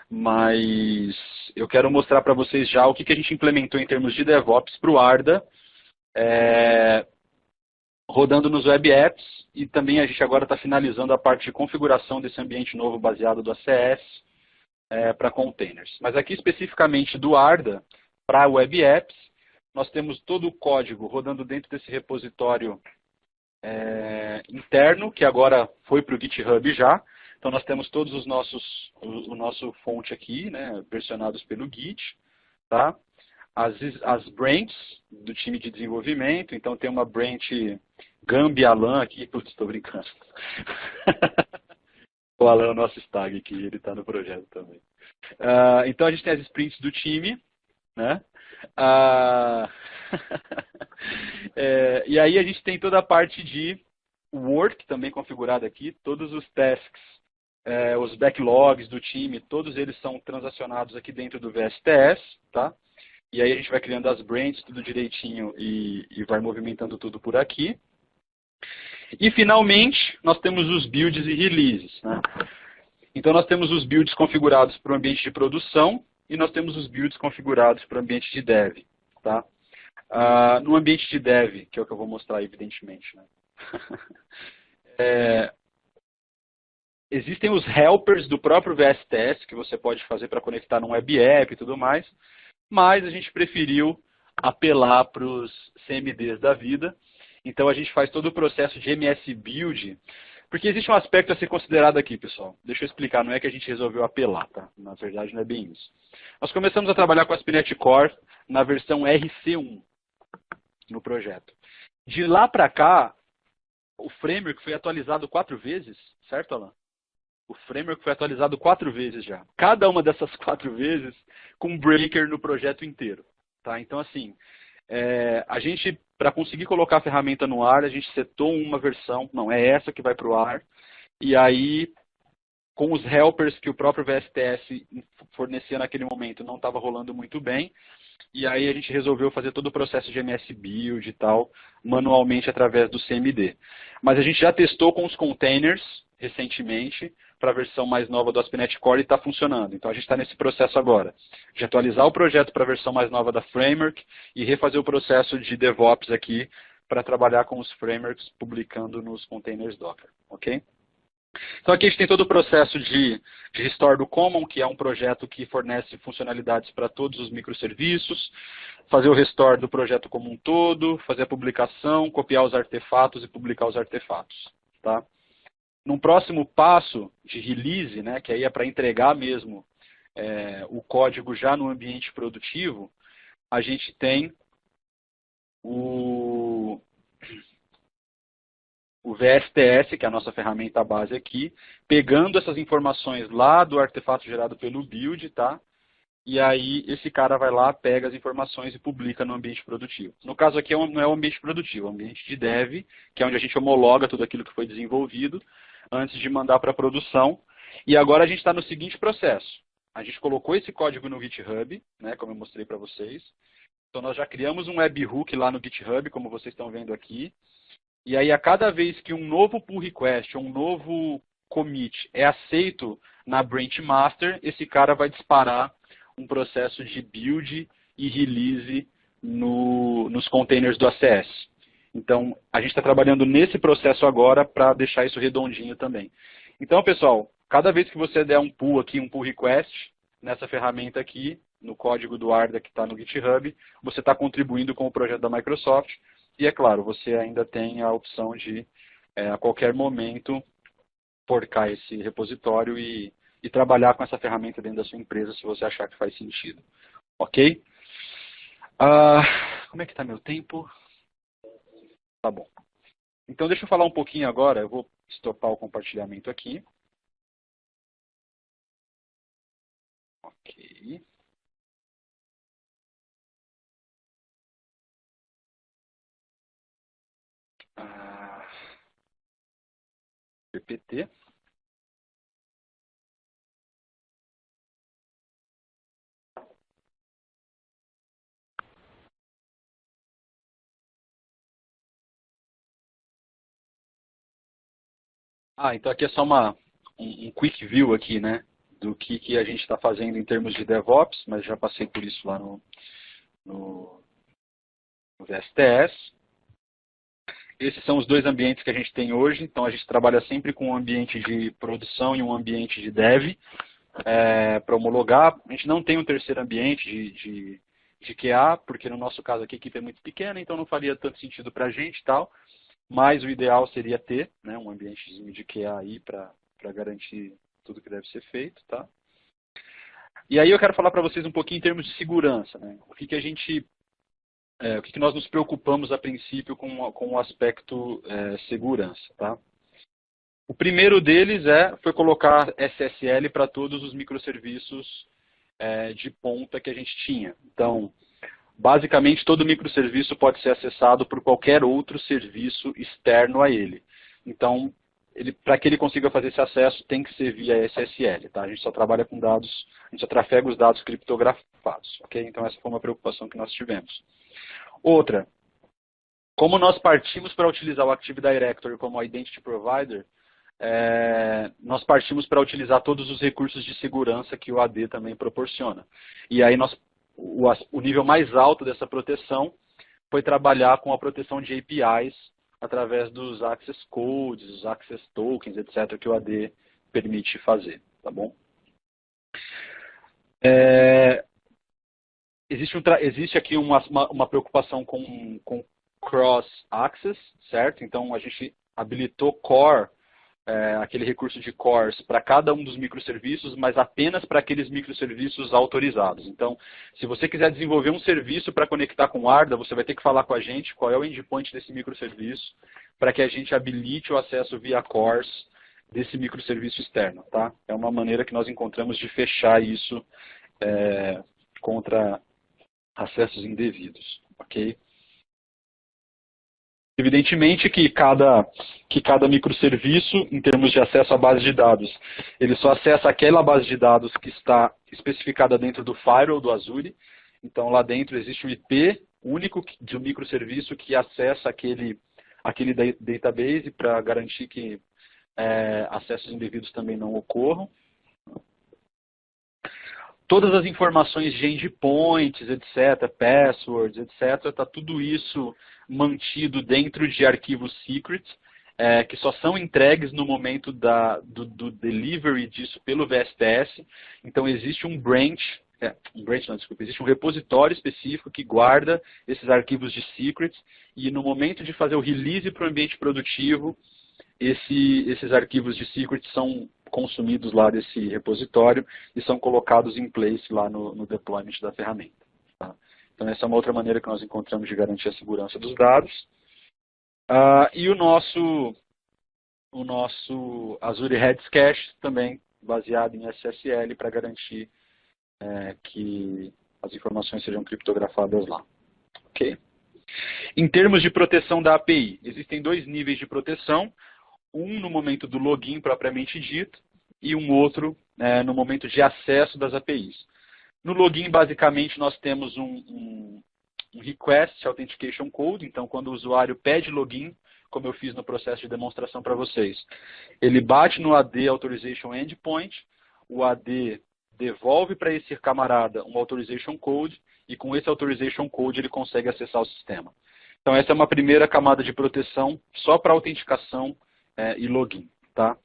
S1: mas eu quero mostrar para vocês já o que a gente implementou em termos de DevOps para o Arda, rodando nos web apps, e também a gente agora está finalizando a parte de configuração desse ambiente novo baseado do ACS para containers. Mas aqui especificamente do Arda, para web apps, nós temos todo o código rodando dentro desse repositório interno, que agora foi para o GitHub já. Então nós temos todos o nosso fonte aqui, né, versionados pelo Git. Tá? As branches do time de desenvolvimento, então tem uma branch Gambi Alan aqui, putz, estou brincando. O Alan é o nosso stag aqui, ele está no projeto também. Então a gente tem as sprints do time, né? E aí a gente tem toda a parte de work também configurada aqui, todos os tasks, os backlogs do time, todos eles são transacionados aqui dentro do VSTS, tá? E aí a gente vai criando as branches, tudo direitinho e vai movimentando tudo por aqui. E finalmente, nós temos os builds e releases, né? Então nós temos os builds configurados para o ambiente de produção, e nós temos os builds configurados para o ambiente de dev. Tá? No ambiente de dev, que é o que eu vou mostrar evidentemente, né? Existem os helpers do próprio VSTS, que você pode fazer para conectar num web app e tudo mais, mas a gente preferiu apelar para os CMDs da vida. Então a gente faz todo o processo de MS Build, porque existe um aspecto a ser considerado aqui, pessoal. Deixa eu explicar, não é que a gente resolveu apelar, tá? Na verdade não é bem isso. Nós começamos a trabalhar com a ASP.NET Core na versão RC1 no projeto. De lá para cá, o framework foi atualizado 4 vezes, certo, Alan? O framework foi atualizado 4 vezes já. Cada uma dessas 4 vezes com um breaker no projeto inteiro. Tá? Então, assim, a gente, para conseguir colocar a ferramenta no ar, a gente setou uma versão, não, é essa que vai para o ar, e aí, com os helpers que o próprio VSTS fornecia naquele momento, não estava rolando muito bem, e aí a gente resolveu fazer todo o processo de MS Build e tal, manualmente através do CMD. Mas a gente já testou com os containers, recentemente, para a versão mais nova do ASP.NET Core e está funcionando. Então a gente está nesse processo agora, de atualizar o projeto para a versão mais nova da Framework e refazer o processo de DevOps aqui para trabalhar com os frameworks publicando nos containers Docker. Ok? Então aqui a gente tem todo o processo de Restore do Common, que é um projeto que fornece funcionalidades para todos os microserviços, fazer o restore do projeto como um todo, fazer a publicação, copiar os artefatos e publicar os artefatos. Tá? Num próximo passo de release, né, que aí é para entregar mesmo o código já no ambiente produtivo, a gente tem o VSTS, que é a nossa ferramenta base aqui, pegando essas informações lá do artefato gerado pelo build, tá? E aí esse cara vai lá, pega as informações e publica no ambiente produtivo. No caso aqui não é o ambiente produtivo, é o ambiente de dev, que é onde a gente homologa tudo aquilo que foi desenvolvido antes de mandar para a produção. E agora a gente está no seguinte processo. A gente colocou esse código no GitHub, né, como eu mostrei para vocês. Então nós já criamos um webhook lá no GitHub, como vocês estão vendo aqui. E aí a cada vez que um novo pull request ou um novo commit é aceito na branch master, esse cara vai disparar um processo de build e release nos containers do ACS. Então, a gente está trabalhando nesse processo agora para deixar isso redondinho também. Então, pessoal, cada vez que você der um pull aqui, um pull request, nessa ferramenta aqui, no código do Arda que está no GitHub, você está contribuindo com o projeto da Microsoft. E, é claro, você ainda tem a opção de, a qualquer momento, forcar esse repositório e trabalhar com essa ferramenta dentro da sua empresa, se você achar que faz sentido. Ok? Como é que está meu tempo? Tá bom. Então, deixa eu falar um pouquinho agora. Eu vou estopar o compartilhamento aqui. Ok. PPT. Então aqui é só um quick view aqui, né, do que a gente está fazendo em termos de DevOps, mas já passei por isso lá no VSTS. Esses são os dois ambientes que a gente tem hoje, então a gente trabalha sempre com um ambiente de produção e um ambiente de dev para homologar. A gente não tem um terceiro ambiente de QA, porque no nosso caso aqui a equipe é muito pequena, então não faria tanto sentido para a gente e tal. Mas o ideal seria ter, né, um ambientezinho de QA aí para garantir tudo que deve ser feito, tá? E aí eu quero falar para vocês um pouquinho em termos de segurança, né? O que nós nos preocupamos a princípio com o aspecto segurança, tá? O primeiro deles foi colocar SSL para todos os microserviços de ponta que a gente tinha. Então, basicamente, todo microserviço pode ser acessado por qualquer outro serviço externo a ele. Então, para que ele consiga fazer esse acesso, tem que ser via SSL. Tá? A gente só trabalha com dados, a gente só trafega os dados criptografados. Okay? Então, essa foi uma preocupação que nós tivemos. Outra, como nós partimos para utilizar o Active Directory como Identity Provider, nós partimos para utilizar todos os recursos de segurança que o AD também proporciona. E aí o nível mais alto dessa proteção foi trabalhar com a proteção de APIs através dos Access Codes, os Access Tokens, etc., que o AD permite fazer, tá bom? Existe aqui uma preocupação com cross-access, certo? Então, a gente habilitou core, aquele recurso de cores para cada um dos microserviços, mas apenas para aqueles microserviços autorizados. Então, se você quiser desenvolver um serviço para conectar com o Arda, você vai ter que falar com a gente qual é o endpoint desse microserviço, para que a gente habilite o acesso via cores desse microserviço externo. Tá? É uma maneira que nós encontramos de fechar isso contra acessos indevidos. Ok? Evidentemente que cada microserviço, em termos de acesso à base de dados, ele só acessa aquela base de dados que está especificada dentro do firewall do Azure. Então, lá dentro existe um IP único de um microserviço que acessa aquele database para garantir que acessos indevidos também não ocorram. Todas as informações de endpoints, etc., passwords, etc., está tudo isso mantido dentro de arquivos secret, que só são entregues no momento do delivery disso pelo VSTS. Então, existe existe um repositório específico que guarda esses arquivos de secrets e no momento de fazer o release para o ambiente produtivo, esses arquivos de secrets são consumidos lá desse repositório e são colocados em place lá no deployment da ferramenta. Tá? Então, essa é uma outra maneira que nós encontramos de garantir a segurança dos dados. E o nosso Azure Redis Cache também baseado em SSL para garantir que as informações sejam criptografadas lá. Ok? Em termos de proteção da API, existem dois níveis de proteção. Um no momento do login propriamente dito e um outro no momento de acesso das APIs. No login, basicamente, nós temos um Request Authentication Code. Então, quando o usuário pede login, como eu fiz no processo de demonstração para vocês, ele bate no AD Authorization Endpoint, o AD devolve para esse camarada um Authorization Code e com esse Authorization Code ele consegue acessar o sistema. Então, essa é uma primeira camada de proteção só para autenticação e login. Tá?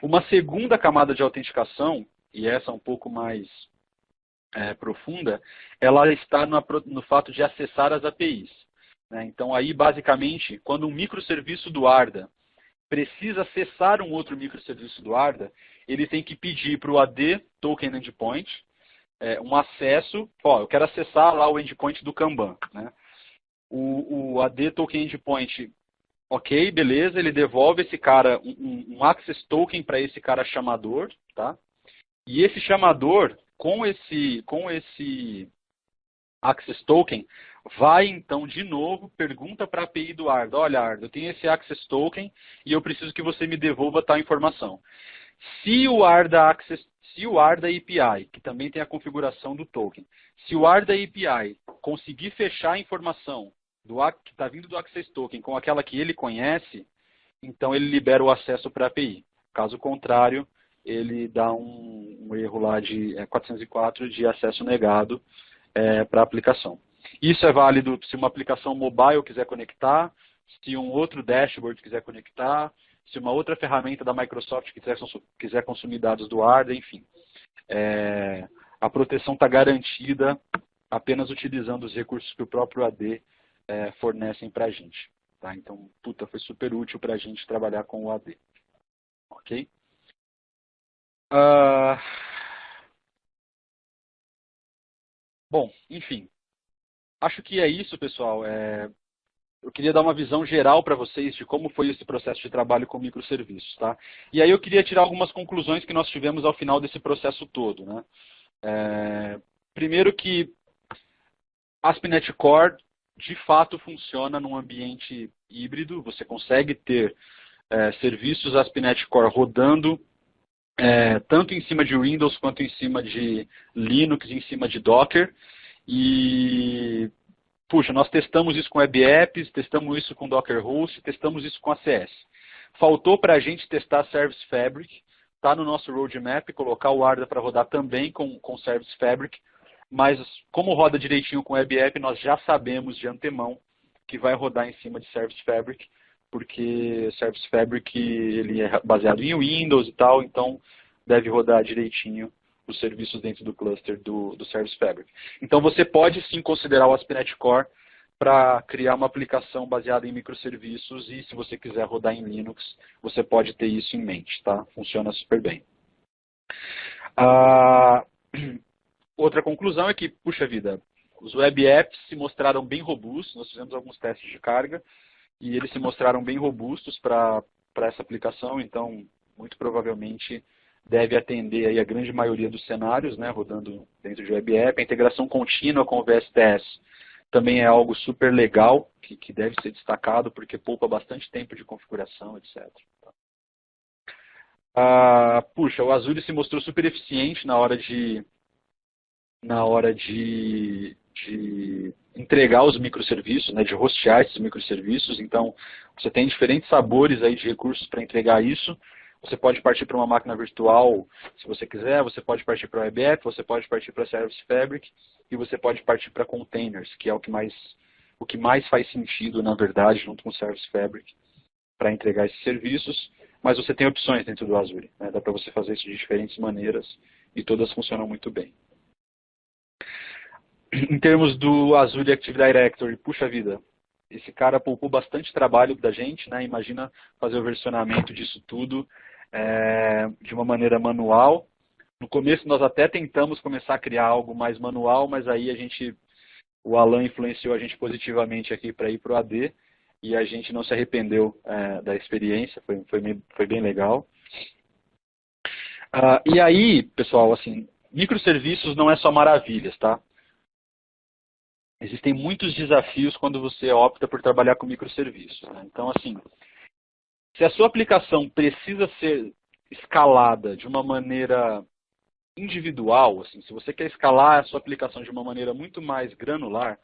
S1: Uma segunda camada de autenticação, e essa um pouco mais profunda, ela está no fato de acessar as APIs. Né? Então, aí, basicamente, quando um microserviço do Arda precisa acessar um outro microserviço do Arda, ele tem que pedir para o AD Token Endpoint um acesso. Eu quero acessar lá o endpoint do Kanban. Né? O AD Token Endpoint, ok, beleza, ele devolve esse cara um access token para esse cara chamador, tá? E esse chamador, com esse access token, vai então de novo, pergunta para a API do Arda, olha Arda, eu tenho esse access token e eu preciso que você me devolva tal informação. Se o Arda API, que também tem a configuração do token, se o Arda API conseguir fechar a informação que está vindo do Access Token com aquela que ele conhece, então ele libera o acesso para a API. Caso contrário, ele dá um erro lá de 404 de acesso negado para a aplicação. Isso é válido se uma aplicação mobile quiser conectar, se um outro dashboard quiser conectar, se uma outra ferramenta da Microsoft quiser consumir dados do Arda, enfim. A proteção está garantida apenas utilizando os recursos que o próprio AD fornecem para a gente. Tá? Então, foi super útil para a gente trabalhar com o AD. Ok? Bom, enfim. Acho que é isso, pessoal. Eu queria dar uma visão geral para vocês de como foi esse processo de trabalho com microserviços. Tá? E aí eu queria tirar algumas conclusões que nós tivemos ao final desse processo todo. Né? Primeiro que ASP.NET Core de fato funciona num ambiente híbrido. Você consegue ter serviços ASP.NET Core rodando tanto em cima de Windows quanto em cima de Linux, em cima de Docker. E, nós testamos isso com Web Apps, testamos isso com Docker Host, testamos isso com ACS. Faltou para a gente testar Service Fabric. Está no nosso roadmap, colocar o Arda para rodar também com Service Fabric. Mas como roda direitinho com Web App, nós já sabemos de antemão que vai rodar em cima de Service Fabric, porque Service Fabric ele é baseado em Windows e tal, então deve rodar direitinho os serviços dentro do cluster do Service Fabric. Então você pode sim considerar o ASP.NET Core para criar uma aplicação baseada em microserviços e se você quiser rodar em Linux, você pode ter isso em mente, tá? Funciona super bem. Outra conclusão é que, puxa vida, os web apps se mostraram bem robustos, nós fizemos alguns testes de carga e eles se mostraram bem robustos para essa aplicação, então muito provavelmente deve atender aí a grande maioria dos cenários, né, rodando dentro de web app. A integração contínua com o VSTS também é algo super legal, que deve ser destacado porque poupa bastante tempo de configuração, etc. O Azure se mostrou super eficiente na hora de entregar os microserviços, né, de hostear esses microserviços. Então, você tem diferentes sabores aí de recursos para entregar isso. Você pode partir para uma máquina virtual, se você quiser, você pode partir para o Web App, você pode partir para Service Fabric e você pode partir para containers, que é o que mais faz sentido, na verdade, junto com o Service Fabric, para entregar esses serviços. Mas você tem opções dentro do Azure, né? Dá para você fazer isso de diferentes maneiras e todas funcionam muito bem. Em termos do Azure Active Directory, puxa vida, esse cara poupou bastante trabalho da gente, né? Imagina fazer o versionamento disso tudo de uma maneira manual. No começo nós até tentamos começar a criar algo mais manual, mas aí a gente o Alan influenciou a gente positivamente aqui para ir para o AD e a gente não se arrependeu da experiência, foi bem legal. E aí, pessoal, assim, microserviços não é só maravilhas, tá? Existem muitos desafios quando você opta por trabalhar com microserviços, né? Então, assim, se a sua aplicação precisa ser escalada de uma maneira individual, assim, se você quer escalar a sua aplicação de uma maneira muito mais granular,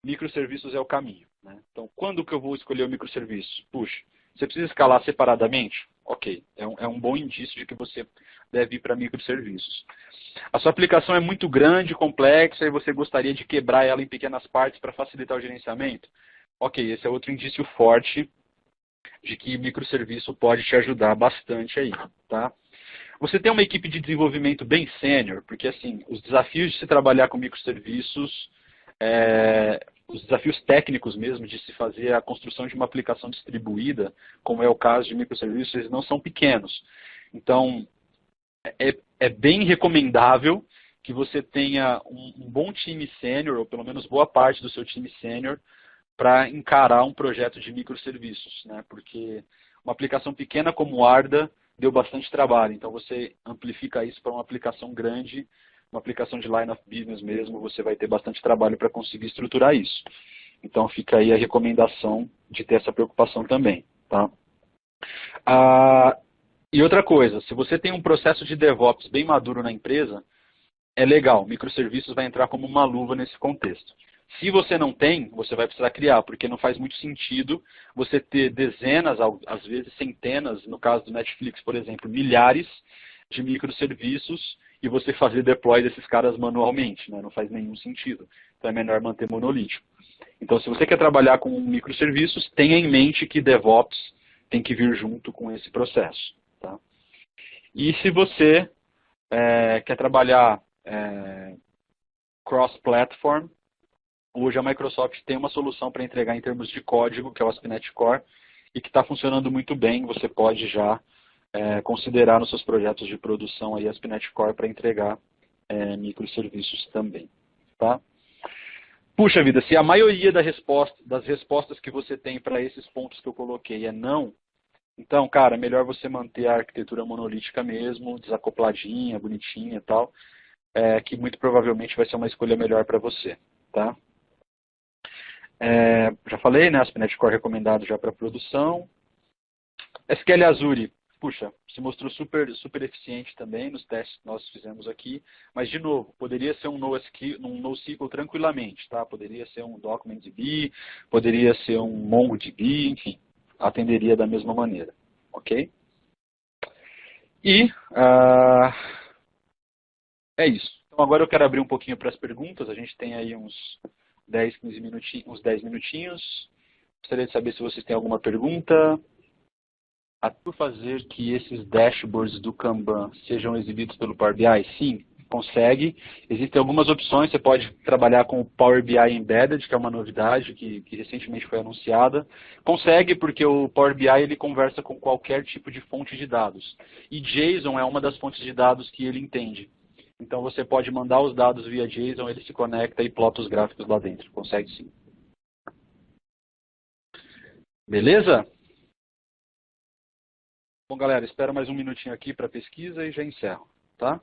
S1: microserviços é o caminho, né? Então, quando que eu vou escolher o microserviço? Puxa, você precisa escalar separadamente? Ok, é um bom indício de que você deve ir para microserviços. A sua aplicação é muito grande, complexa, e você gostaria de quebrar ela em pequenas partes para facilitar o gerenciamento? Ok, esse é outro indício forte de que microserviço pode te ajudar bastante aí, tá? Você tem uma equipe de desenvolvimento bem sênior, porque assim, os desafios de se trabalhar com microserviços, os desafios técnicos mesmo de se fazer a construção de uma aplicação distribuída, como é o caso de microserviços, eles não são pequenos. Então, é bem recomendável que você tenha um bom time sênior, ou pelo menos boa parte do seu time sênior, para encarar um projeto de microserviços, né? Porque uma aplicação pequena como o Arda deu bastante trabalho. Então, você amplifica isso para uma aplicação grande, uma aplicação de line of business mesmo, você vai ter bastante trabalho para conseguir estruturar isso. Então, fica aí a recomendação de ter essa preocupação também, tá? E outra coisa, se você tem um processo de DevOps bem maduro na empresa, é legal, microserviços vai entrar como uma luva nesse contexto. Se você não tem, você vai precisar criar, porque não faz muito sentido você ter dezenas, às vezes centenas, no caso do Netflix, por exemplo, milhares de microserviços e você fazer deploy desses caras manualmente, né? Não faz nenhum sentido. Então é melhor manter monolítico. Então, se você quer trabalhar com microserviços, tenha em mente que DevOps tem que vir junto com esse processo. Tá? E se você quer trabalhar cross-platform, hoje a Microsoft tem uma solução para entregar em termos de código, que é o ASP.NET Core, e que está funcionando muito bem. Você pode já considerar nos seus projetos de produção aí ASP.NET Core para entregar microserviços também. Tá? Puxa vida, se a maioria das respostas que você tem para esses pontos que eu coloquei é não, então, cara, melhor você manter a arquitetura monolítica mesmo, desacopladinha, bonitinha e tal, que muito provavelmente vai ser uma escolha melhor para você. Tá? Já falei, né? ASP.NET Core recomendado já para produção. SQL Azure, puxa, se mostrou super eficiente também nos testes que nós fizemos aqui. Mas, de novo, poderia ser um NoSQL tranquilamente, tá? Poderia ser um DocumentDB, poderia ser um MongoDB, enfim, atenderia da mesma maneira, ok? E é isso. Então, agora eu quero abrir um pouquinho para as perguntas. A gente tem aí uns 10 minutinhos. Gostaria de saber se vocês têm alguma pergunta. Por fazer que esses dashboards do Kanban sejam exibidos pelo Power BI? Sim, consegue. Existem algumas opções. Você pode trabalhar com o Power BI Embedded, que é uma novidade que recentemente foi anunciada. Consegue porque o Power BI ele conversa com qualquer tipo de fonte de dados. E JSON é uma das fontes de dados que ele entende. Então você pode mandar os dados via JSON, ele se conecta e plota os gráficos lá dentro. Consegue sim. Beleza? Bom, galera, espero mais um minutinho aqui para pesquisa e já encerro, tá?